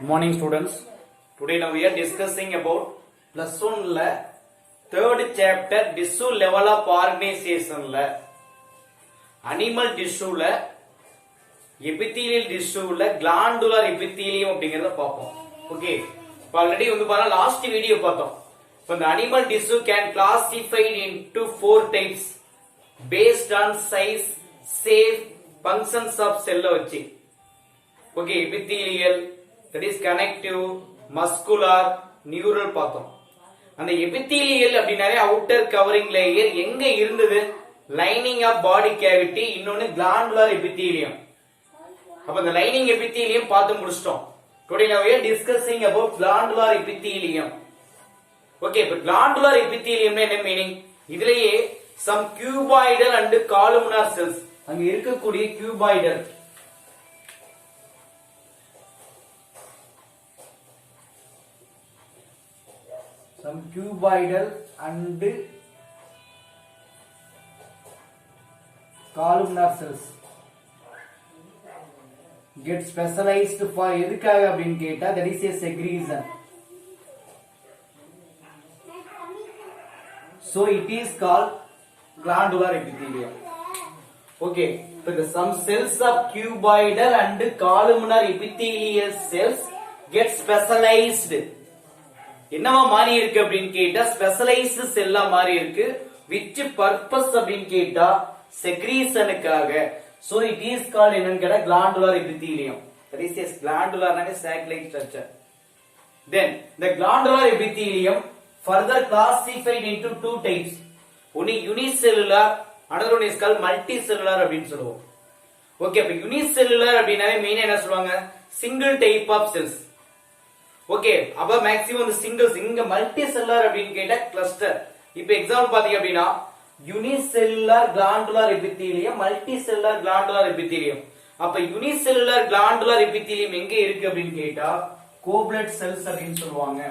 Morning students. Today now we are discussing about plus 1 la third chapter tissue level of organization la animal tissue la epithelial tissue la glandular epithelium அப்படிங்கறத பாப்போம். Okay, இப்போ already வந்து பாருங்க last video பார்த்தோம். இப்போ the animal tissue can classified into 4 types based on size, shape, functions of cell வச்சு. Okay, epithelial, that is connective, muscular, neural பார்த்தோம். அந்த epithelial அப்படினாலே outer covering layer எங்க இருந்தது? lining of body cavity, இன்னொன்னு glandular epithelium. அப்ப அந்த lining epithelium பார்த்து முடிச்சிட்டோம். Today now we are discussing about glandular epithelium. Okay, இப்ப glandular epithelium என்ன மீனிங்? இதுலயே some cuboidal and columnar cells, அங்க இருக்கக்கூடிய cuboidal some cuboidal and columnar cells get specialized for எதுக்காக அப்படினு கேட்டா that is a secretion. So it is called glandular epithelium. Okay, so the some cells of cuboidal and columnar epithelial cells get specialized. என்னவா மாறி இருக்கு அப்படினு கேட்டா specialised செல்லா மாறி இருக்கு. which purpose அப்படினு கேட்டா செக்ரீஷனுக்காக. so it is called என்னன்னு கேட்டா glandular epithelium. that is a glandular and sac like structure. then the glandular epithelium further classified into two types. one unicellular, another one is called multicellular அப்படினு சொல்லுவோம். Okay, அப்ப unicellular அப்படினாலே மெயினா என்ன சொல்வாங்க? single type of cells. Okay, அப்ப maximum இந்த singles. இங்க மல்டி செல்லுலார் அப்படின்னு கேட்டா கிளஸ்டர். இப்போ எக்ஸாம்பிள் பாத்தீங்க அப்படின்னா unicellular glandular epithelium, multi cellular glandular epithelium. அப்ப யூனிசெல்லுலார் கிளாண்டுலார் எபித்தீலியம் எங்க இருக்கு அப்படின்னு கேட்டா கோப்லெட் செல்ஸ் அப்படின்னு சொல்லுவாங்க.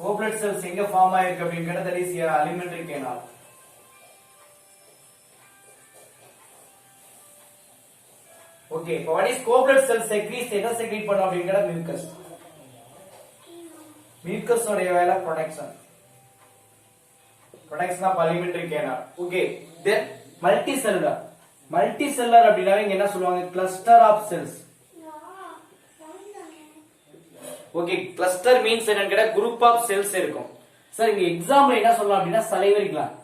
கோப்லெட் செல்ஸ் எங்க ஃபார்ம் ஆயிருக்கு அப்படின்னு கேட்டா that is alimentary canal. Okay, இப்போ what is goblet cell secretes? எதை செக்ரீட் பண்ணும் அப்படிங்கற மியூக்கஸ். மியூக்கஸ் உடைய வேலை protection. Protection of alimentary canal. Okay, then multicellular. Multicellular அப்படினா இங்க என்ன சொல்லுவாங்க? Cluster of cells. Okay, cluster means என்னன்னு கேட்டா குரூப் ஆஃப் செல்ஸ் இருக்கும். சார் இங்க எக்ஸாம்பிள் என்ன சொல்லலாம் அப்படினா salivary gland.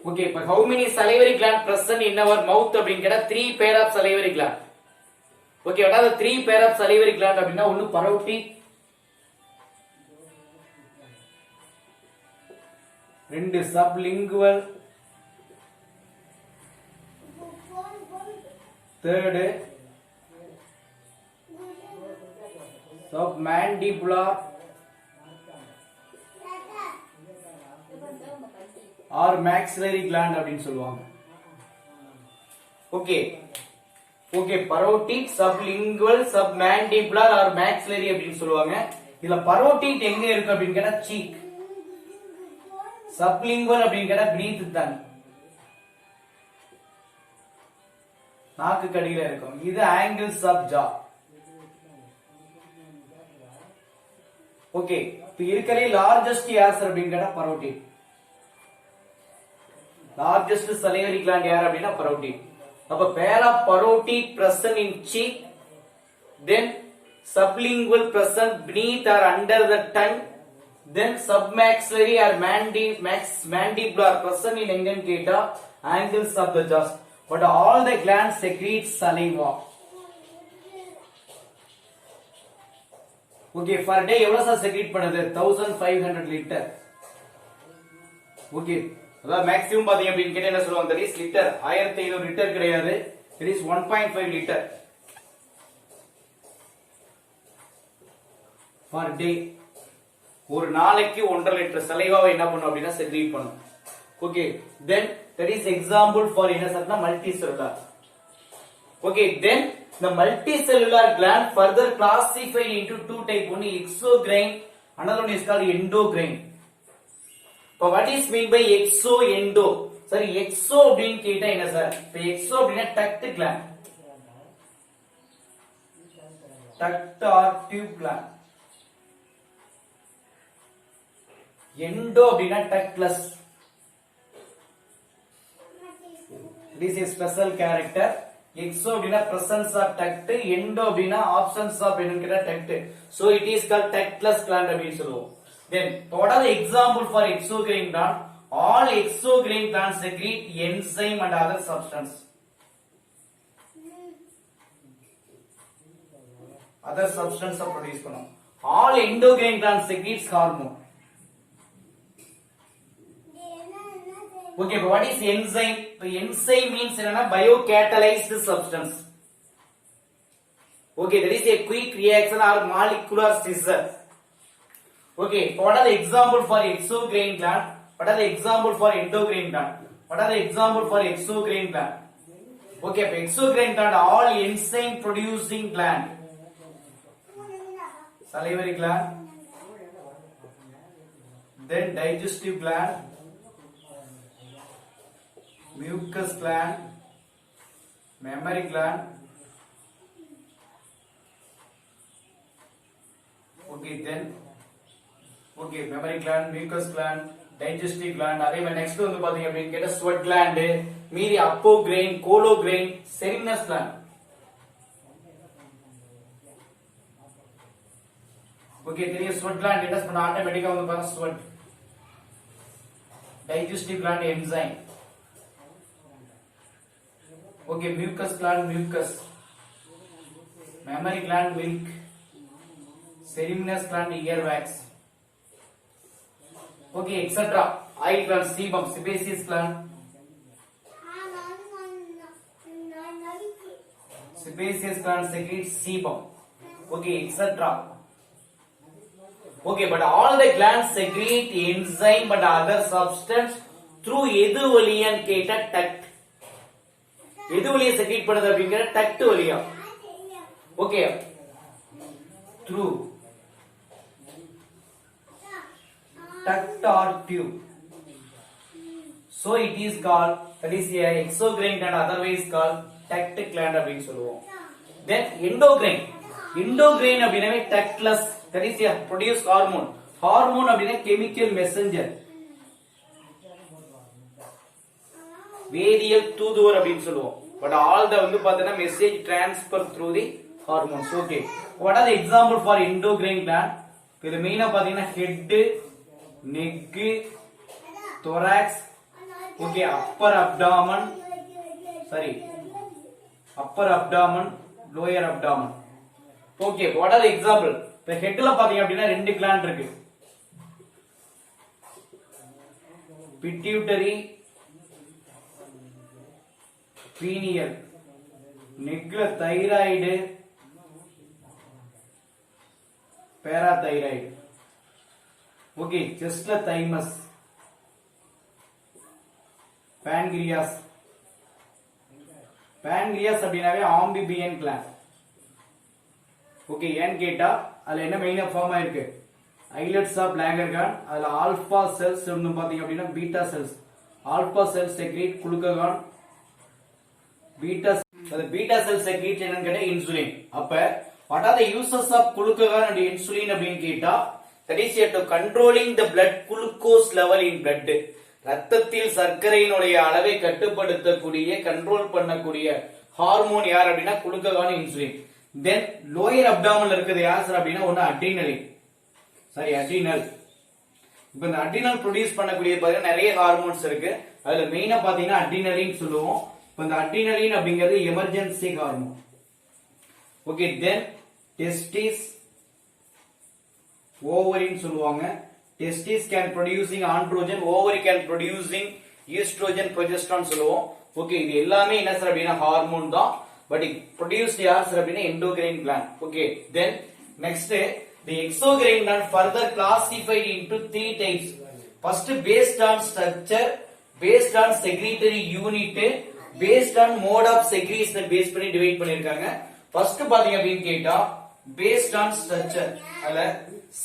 Okay, but how many salivary gland present in our mouth அப்படினு கேட்டா 3 pair of salivary gland. Okay, what are the 3 pair of salivary gland அப்படினா ஒன்னு parotid, ரெண்டு sublingual, third submandibular or maxillary gland அப்படினு சொல்லுவாங்க. Okay okay, parotid, sublingual, submandibular or maxillary அப்படினு சொல்லுவாங்க. இதுல parotid எங்க இருக்கு அப்படினு கேட்டா cheek, sublingual அப்படினு கேட்டா beneath tongue, நாக்கு கடியில இருக்கும். இது angles of jaw. ஓகே, இப்போ இருக்கறே largest யார் அப்படினு கேட்டா parotid. largest salivary gland யார் அப்படினா parotid. அப்ப pair of parotid present in cheek, then sublingual present beneath or under the tongue, then submaxillary or mandibular present in எங்கன்னு கேட்டா angles of the jaw. But all the glands secrete saliva. Okay, per day எவ்வளவு sir secrete பண்ணுது? 1500 litre. Okay, அதாவது maximum பாத்தீங்க அப்படின்னு கேட்டா என்ன சொல்லுவாங்க? That is litre. 1500 லிட்டர் கிடையாது, it is 1.5 litre per day. ஒரு நாளைக்கு 1.5 லிட்டர் சலைவாவை என்ன பண்ணும் அப்படின்னா செக்ரீட் பண்ணும். Okay, then that is example for என்ன சார்னா multicellular. Okay, then the multicellular gland further classified into two type. One is exocrine, another one is called endocrine. இப்போ what is mean by exo endo சரி exo அப்படினு கேட்டா என்ன sir இப்போ exo அப்படினா duct gland duct or tube gland endo அப்படினா ductless this is special character exo அப்படினா presence of duct endo அப்படினா absence of என்னங்கற duct so it is called ductless gland அப்படினு சொல்லுவோம் then what are the example for exocrine gland all exocrine glands secrete enzyme and other substance produce பண்ணும் all endocrine glands secretes hormone okay but what is enzyme so enzyme means enna biocatalyzed substance okay that is a quick reaction or molecular scissor okay what are the example for exocrine gland what are the example for endocrine gland what are the example for exocrine gland okay for exocrine gland all enzyme producing gland salivary gland then digestive gland mucus gland mammary gland okay then okay mammary gland mucus gland digestive gland அதே மாதிரி next வந்து பாத்தீங்க அப்படினு கேட்டா sweat gland மீதி apocrine colocrine seminous gland okay தெரியும் sweat gland என்ன பண்ண ஆட்டோமேட்டிக்கா வந்து பாருங்க sweat digestive gland enzyme okay mucus gland mucus mammary gland milk seminous gland earwax okay etc oil gland sebum sebaceous gland secretes sebum okay etc okay but all the glands secrete enzyme but other substance through எது வழியான்னு கேட்டா duct எது வழியா secrete பண்ணுது அப்படிங்கற duct வழியா okay through duct or tube so it is called that is a exocrine gland otherwise called duct gland அப்படினு சொல்லுவோம் then endocrine அப்படினாவே ductless that is a produce hormone அப்படினா chemical messenger வேதியியல் தூதுவர் அப்படினு சொல்லுவோம் but all the வந்து பார்த்தா message transfer through the hormones okay what are the example for endocrine gland இது மெயினா பாத்தீங்கன்னா head neck thorax okay upper abdomen lower abdomen okay what are the example இப்ப ஹெட்ல பாத்தீங்க அப்படினா ரெண்டு gland இருக்கு pituitary pineal neckல thyroid parathyroid okay chestல thymus pancreas அப்படினாவே amphibian gland okay ஏன் கேட்டா அதுல என்ன மெயினா ஃபார்ம் ஆயிருக்கு islets of Langerhans அதுல ஆல்பா செல்ஸ் வந்து பாத்தீங்க அப்படினா beta cells alpha cells secrete glucagon beta cell secrete என்னன்னு கேட்டா இன்சுலின் அப்ப what are the uses of glucagon and insulin அப்படினு கேட்டா that is to controlling the blood glucose level in blood ரத்தத்தில் சர்க்கரையினுடைய அளவை கட்டுப்படுத்தக்கூடிய கண்ட்ரோல் பண்ணக்கூடிய ஹார்மோன் யார் அப்படினா glucagon insulin then lower abdomen இருக்குது யார் சார் அப்படினா ஒன்னு adrenal இப்போ இந்த adrenal ப்ரொடியூஸ் பண்ணக்கூடிய பாத்தீங்கன்னா நிறைய ஹார்மோன்ஸ் இருக்கு அதுல மெயினா பாத்தீங்கன்னா adrenaline சொல்லுவோம் இப்போ இந்த adrenaline அப்படிங்கிறது emergency hormone okay then testis ஓவரின்னு சொல்லுவாங்க testis can producing androgen ovary can producing oestrogen progesterone சொல்லுவோம் ஓகே இது எல்லாமே என்ன சார் அப்படினா ஹார்மோன் தான் பட் ப்ரொடியூஸ்ட் யார் சார் அப்படினா endocrine gland okay then next the exocrine gland further classified into three types first based on structure based on secretory unit based on mode of secretion base பண்ணி divide பண்ணிருக்காங்க first பாத்தீங்க அப்படினு கேட்டா based on structure அதுல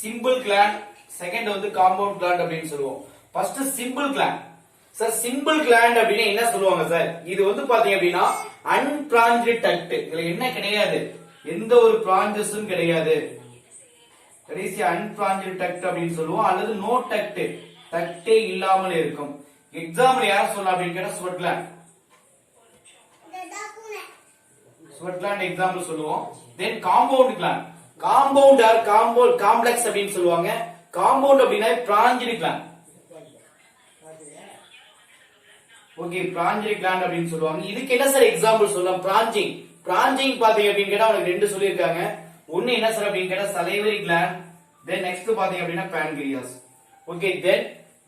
simple gland second வந்து compound gland அப்படினு சொல்லுவோம் first simple gland. Sir simple gland அப்படின்னா என்ன சொல்லுவாங்க சார்? இது வந்து பாத்தீங்க அப்படின்னா அன்பிராஞ்சு டக்ட். இதுல என்ன கிடையாது, எந்த ஒரு பிராஞ்சஸும் கிடையாது. கடைசி அன்பிராஞ்சு டக்ட் அப்படின்னு சொல்லுவோம், அல்லது நோ டக்ட், டக்டே இல்லாமல் இருக்கும். எக்ஸாம்பிள் யார் சொல்லலாம் அப்படின்னு கேட்டா sweat gland. Sweat gland example சொல்லுவோம். Then compound gland. Compound or complex அப்படின்னு சொல்லுவாங்க. காம்பவுண்ட் அப்படின்னா பிராஞ்சு கிளாண்ட். ஓகே, பிராஞ்சரி கிளாண்ட் அப்படின்னு சொல்லுவாங்க. இதுக்கு என்ன சார் எக்ஸாம்பிள் சொல்லலாம்? பிராஞ்சிங். பிராஞ்சிங் பாத்தீங்க அப்படின்னு கேட்டா உங்களுக்கு ரெண்டு சொல்லியிருக்காங்க. ஒன்னு என்ன சார் அப்படின்னு கேட்டா சலைவரி கிளாண்ட். தென் நெக்ஸ்ட் பாத்தீங்க அப்படின்னா pancreas. Okay, then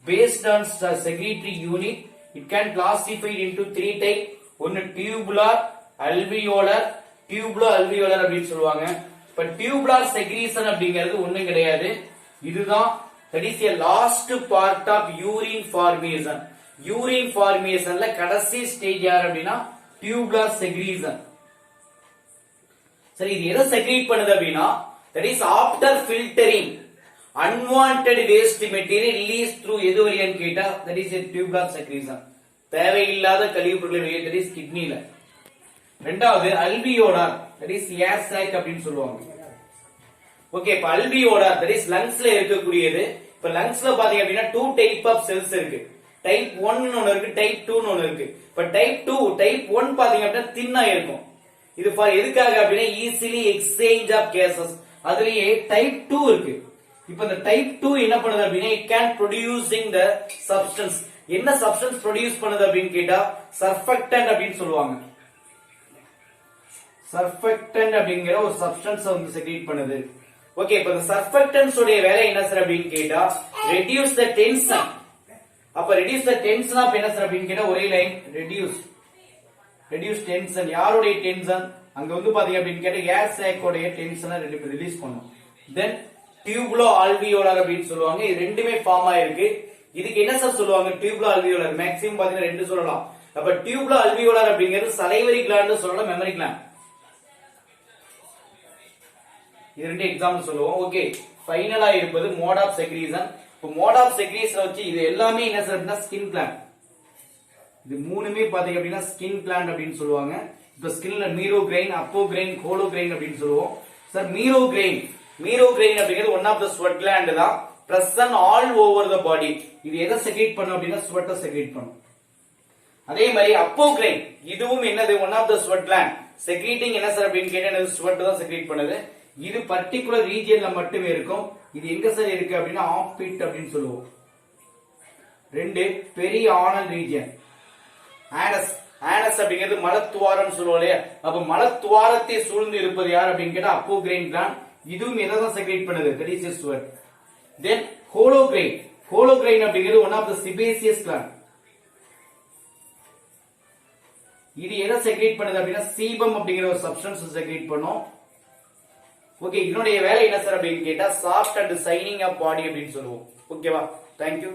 based on secretory unit it can classified into three type. ஒன்னு tubular, alveolar, tubulo-alveolar அப்படின்னு சொல்லுவாங்க. இப்ப tubular secretion அப்படிங்கிறது ஒண்ணும் கிடையாது. இதுதான் that is a last part of urine formation. Urine ஃபார்மேஷன்ல கடைசி ஸ்டேஜ் யார் அப்படின்னா டியூபுலர் செக்ரீஷன். சரி, இது எதை செக்ரீட் பண்ணுது அப்படின்னா that is after filtering unwanted waste material released through எது வழியான்னு கேட்டா that is a tubular secretion. தேவையில்லாத கழிவுப் பொருட்களை வெளியேற்றது கிட்னில. இரண்டாவது அல்வியோலார், that is air sac அப்படின்னு சொல்லுவாங்க. ஓகே, இப்ப அல்வியோலார் that is லங்ஸ்ல இருக்கக்கூடியது. இப்ப லங்ஸ்ல பாத்தீங்க அப்படின்னா டூ டைப் ஆஃப் செல்ஸ் இருக்கு. டைப் 1 ஒன்னு இருக்கு, டைப் 2 ஒன்னு இருக்கு. இப்ப டைப் 1 பாத்தீங்க அப்படின்னா தின்னா இருக்கும். இது ஃபார் எதுக்காக அப்படின்னா ஈஸிலி எக்ஸ்சேஞ்ச் ஆஃப் கேசஸ். அதுலயே டைப் 2 இருக்கு. இப்ப இந்த டைப் 2 என்ன பண்ணுது அப்படின்னா it can producing the substance. என்ன சப்ஸ்டன்ஸ் ப்ரொடியூஸ் பண்ணுது அப்படின்னு கேட்டா சர்ஃபெக்டன்ட் அப்படின்னு சொல்லுவாங்க. சர்ஃபெக்டன்ட் அப்படிங்கிற ஒரு சப்ஸ்டன்ஸ் வந்து செக்ரீட் பண்ணுது. ஓகே, இப்ப இந்த சர்ஃபெக்டன்ஸ் உடைய வேலை என்ன சார் அப்படின்னு கேட்டா ரெடியூஸ் த டென்ஷன். அப்ப ரெடியூஸ் த டென்ஷன் ஆஃப் என்ன சார் அப்படின்னு கேட்டா ஒரே லைன் ரெடியூஸ் டென்ஷன். யாருடைய டென்ஷன்? அங்க வந்து பாத்தீங்க அப்படின்னு கேட்டா ஏர் சாக் உடைய டென்ஷனை ரிலீஸ் பண்ணும். தென் டியூபுலோ ஆல்வியோலார் அப்படின்னு சொல்லுவாங்க. இது ரெண்டுமே ஃபார்ம் ஆயிருக்கு. இதுக்கு என்ன சார் சொல்லுவாங்க? டியூபுலோ ஆல்வியோலார். மேக்ஸிமம் பாத்தீங்கன்னா ரெண்டு சொல்லலாம். அப்ப டியூபுலோ ஆல்வியோலார் அப்படிங்கிறது சலைவரி கிளாண்ட் சொல்லலாம், மெமரி கிளாண்ட். இது ரெண்டு எக்ஸாம்பிள் சொல்லுவோம். ஓகே, ஃபைனலா இருப்பது மோட் ஆஃப் செக்ரீஷன். இப்போ மோட் ஆஃப் செக்ரீஷன் வச்சு இது எல்லாமே என்ன சார் அப்படின்னா ஸ்கின் கிளாண்ட். இது மூணுமே பாத்தீங்க அப்படின்னா ஸ்கின் கிளாண்ட் அப்படின்னு சொல்லுவாங்க. இப்ப ஸ்கின்ல மீரோகிரைன், அப்போகிரைன், கோலோகிரைன் அப்படின்னு சொல்லுவோம். சார் மீரோகிரைன் அப்படிங்கிறது one of the sweat gland தான். Present all over the body. இது எதை செக்ரீட் பண்ணும் அப்படின்னா ஸ்வெட்டை செக்ரீட் பண்ணும். அதே மாதிரி அப்போகிரைன் இதுவும் என்னது? One of the sweat gland. Secreting என்ன சார் அப்படின்னு கேட்டா என்னது? ஸ்வெட் தான் செக்ரீட் பண்ணுது. இது பர்டிகுலர் ரீஜியன்ல மட்டுமே இருக்கும். இது எங்க சார் இருக்கு அப்படின்னா ஆர்ம்பிட் அப்படின்னு சொல்லுவோம். ரெண்டு பெரிய ஆனல் ரீஜியன். ஆனஸ் அப்படிங்கிறது மலத்துவாரம் சொல்லுவோம் இல்லையா? அப்ப மலத்துவாரத்தை சூழ்ந்து இருப்பது யார் அப்படின்னு கேட்டா அப்போகிரைன் கிளாண்ட். இதுவும் எதை தான் செக்ரீட் பண்ணுது? that is sweat. தென் ஹோலோகிரைன் அப்படிங்கிறது ஒன் ஆஃப் த சிபேசியஸ் கிளாண்ட். இது எதை செக்ரீட் பண்ணுது அப்படின்னா சீபம் அப்படிங்கிற ஒரு சப்ஸ்டன்ஸ் செக்ரீட் பண்ணும். ஓகே, இதனுடைய வேலை என்ன சார் அப்படின்னு கேட்டா soft and shining of body அப்படின்னு சொல்லுவோம். ஓகேவா? தேங்க்யூ.